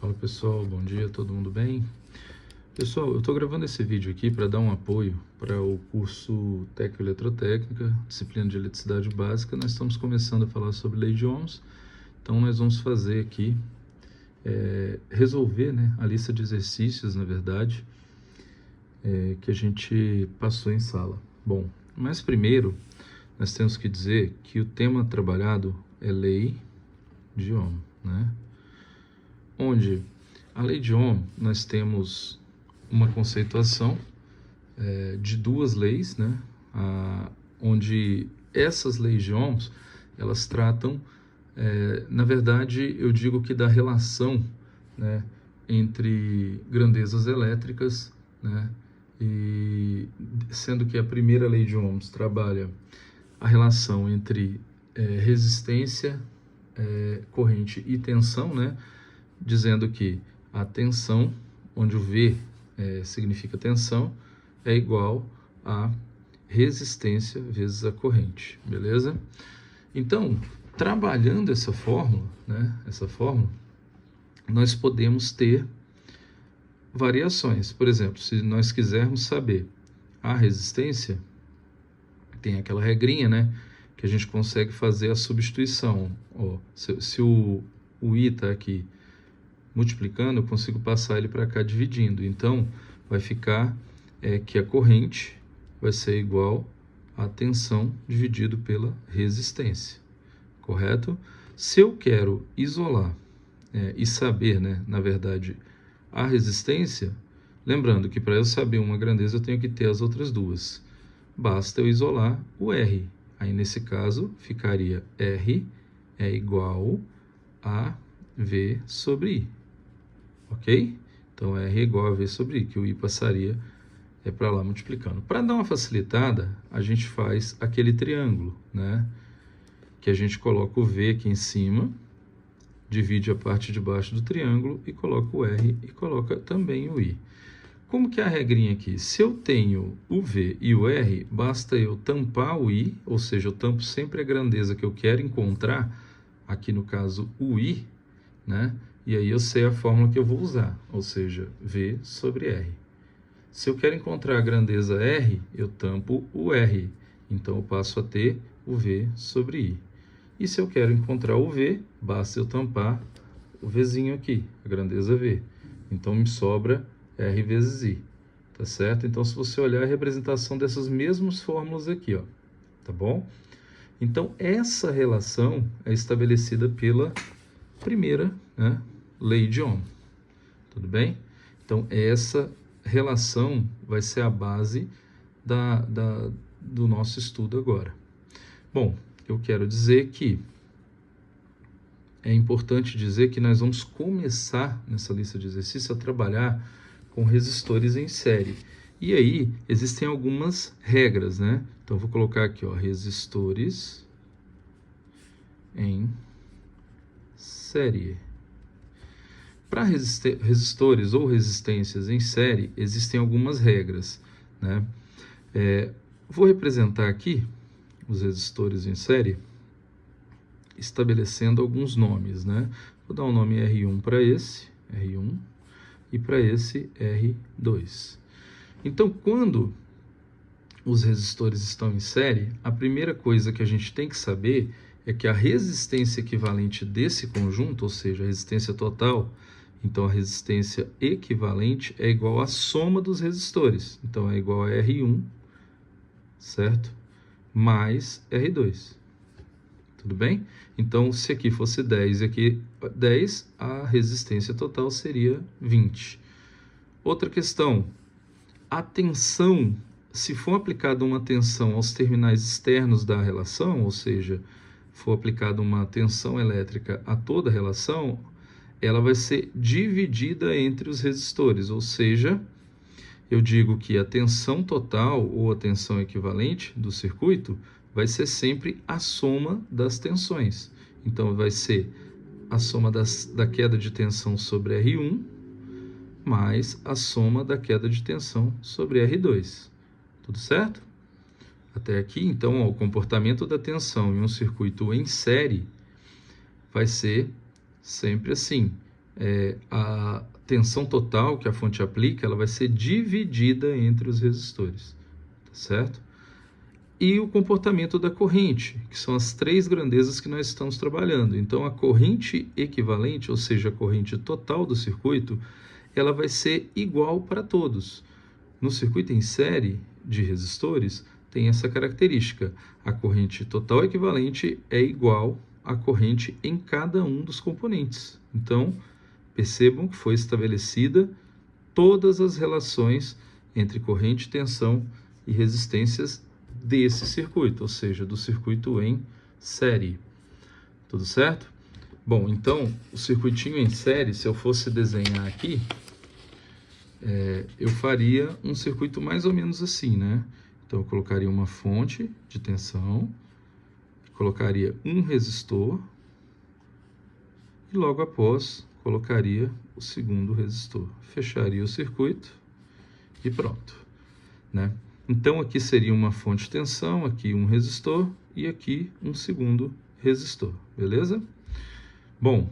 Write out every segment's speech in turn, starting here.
Fala pessoal, bom dia, todo mundo bem? Pessoal, eu estou gravando esse vídeo aqui para dar um apoio para o curso Técnico Eletrotécnica, disciplina de eletricidade básica. Nós estamos começando a falar sobre lei de Ohms, então nós vamos fazer aqui, resolver, né, a lista de exercícios, na verdade, que a gente passou em sala. Bom, mas primeiro nós temos que dizer que o tema trabalhado é lei de Ohm, né? Onde a lei de Ohm, nós temos uma conceituação de duas leis, né? Onde essas leis de Ohms, elas tratam, na verdade, eu digo que da relação, né, entre grandezas elétricas, né? E sendo que a primeira lei de Ohms trabalha a relação entre resistência, corrente e tensão, né? Dizendo que a tensão, onde o V significa tensão, é igual a resistência vezes a corrente, beleza? Então, trabalhando essa fórmula, né, nós podemos ter variações. Por exemplo, se nós quisermos saber a resistência, tem aquela regrinha, né, que a gente consegue fazer a substituição. Ó, se o I está aqui multiplicando, eu consigo passar ele para cá dividindo. Então, vai ficar que a corrente vai ser igual a tensão dividido pela resistência, correto? Se eu quero isolar e saber, né, na verdade, a resistência, lembrando que para eu saber uma grandeza eu tenho que ter as outras duas. Basta eu isolar o R. Aí, nesse caso, ficaria R é igual a V sobre I. Ok? Então, R é igual a V sobre I, que o I passaria para lá multiplicando. Para dar uma facilitada, a gente faz aquele triângulo, né? Que a gente coloca o V aqui em cima, divide a parte de baixo do triângulo e coloca o R e coloca também o I. Como que é a regrinha aqui? Se eu tenho o V e o R, basta eu tampar o I, ou seja, eu tampo sempre a grandeza que eu quero encontrar, aqui no caso o I, né? E aí eu sei a fórmula que eu vou usar, ou seja, V sobre R. Se eu quero encontrar a grandeza R, eu tampo o R, então eu passo a ter o V sobre I. E se eu quero encontrar o V, basta eu tampar o Vzinho aqui, a grandeza V. Então me sobra R vezes I, tá certo? Então, se você olhar a representação dessas mesmas fórmulas aqui, ó, tá bom? Então, essa relação é estabelecida pela primeira, né, lei de Ohm, tudo bem? Então, essa relação vai ser a base do nosso estudo agora. Bom, eu quero dizer que é importante dizer que nós vamos começar, nessa lista de exercícios, a trabalhar com resistores em série. E aí, existem algumas regras, né? Então, eu vou colocar aqui, ó, resistores em série. Para resistores ou resistências em série, existem algumas regras, né? Vou representar aqui os resistores em série, estabelecendo alguns nomes, né? Vou dar um nome R1 para esse, R1, e para esse R2. Então, quando os resistores estão em série, a primeira coisa que a gente tem que saber é que a resistência equivalente desse conjunto, ou seja, a resistência total, então a resistência equivalente é igual à soma dos resistores. Então, é igual a R1, certo? Mais R2. Tudo bem? Então, se aqui fosse 10 e aqui 10, a resistência total seria 20. Outra questão, a tensão, se for aplicada uma tensão aos terminais externos da relação, ou seja, for aplicada uma tensão elétrica a toda a relação, ela vai ser dividida entre os resistores, ou seja, eu digo que a tensão total ou a tensão equivalente do circuito vai ser sempre a soma das tensões. Então, vai ser a soma da queda de tensão sobre R1 mais a soma da queda de tensão sobre R2. Tudo certo? Até aqui, então, ó, o comportamento da tensão em um circuito em série vai ser sempre assim. a tensão total que a fonte aplica, ela vai ser dividida entre os resistores, tá certo? E o comportamento da corrente, que são as três grandezas que nós estamos trabalhando. Então, a corrente equivalente, ou seja, a corrente total do circuito, ela vai ser igual para todos. No circuito em série de resistores, tem essa característica. A corrente total equivalente é igual à corrente em cada um dos componentes. Então, percebam que foi estabelecida todas as relações entre corrente, tensão e resistências desse circuito, ou seja, do circuito em série. Tudo certo? Bom, então, o circuitinho em série, se eu fosse desenhar aqui, eu faria um circuito mais ou menos assim, né? Então, eu colocaria uma fonte de tensão, colocaria um resistor, e logo após, colocaria o segundo resistor. Fecharia o circuito e pronto, né? Então, aqui seria uma fonte de tensão, aqui um resistor e aqui um segundo resistor, beleza? Bom,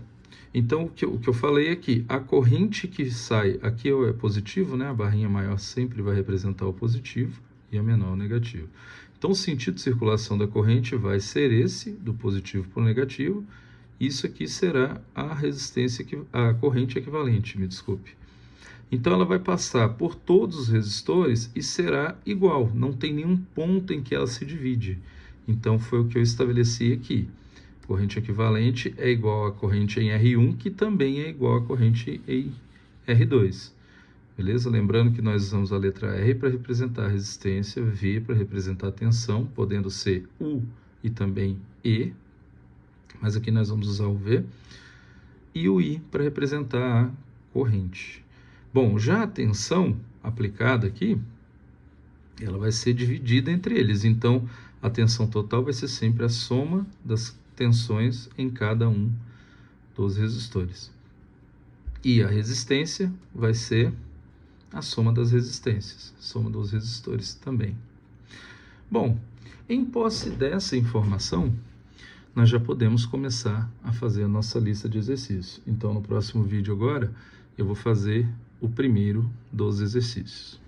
então o que eu falei aqui, a corrente que sai, aqui é positivo, né? A barrinha maior sempre vai representar o positivo e a menor o negativo. Então, o sentido de circulação da corrente vai ser esse, do positivo para o negativo. Isso aqui será a resistência, a corrente equivalente, me desculpe. Então, ela vai passar por todos os resistores e será igual, não tem nenhum ponto em que ela se divide. Então, foi o que eu estabeleci aqui. Corrente equivalente é igual à corrente em R1, que também é igual à corrente em R2. Beleza? Lembrando que nós usamos a letra R para representar a resistência, V para representar a tensão, podendo ser U e também E, mas aqui nós vamos usar o V, e o I para representar a corrente. Bom, já a tensão aplicada aqui, ela vai ser dividida entre eles. Então, a tensão total vai ser sempre a soma das tensões em cada um dos resistores. E a resistência vai ser a soma das resistências, soma dos resistores também. Bom, em posse dessa informação, nós já podemos começar a fazer a nossa lista de exercícios. Então, no próximo vídeo agora, eu vou fazer o primeiro dos exercícios.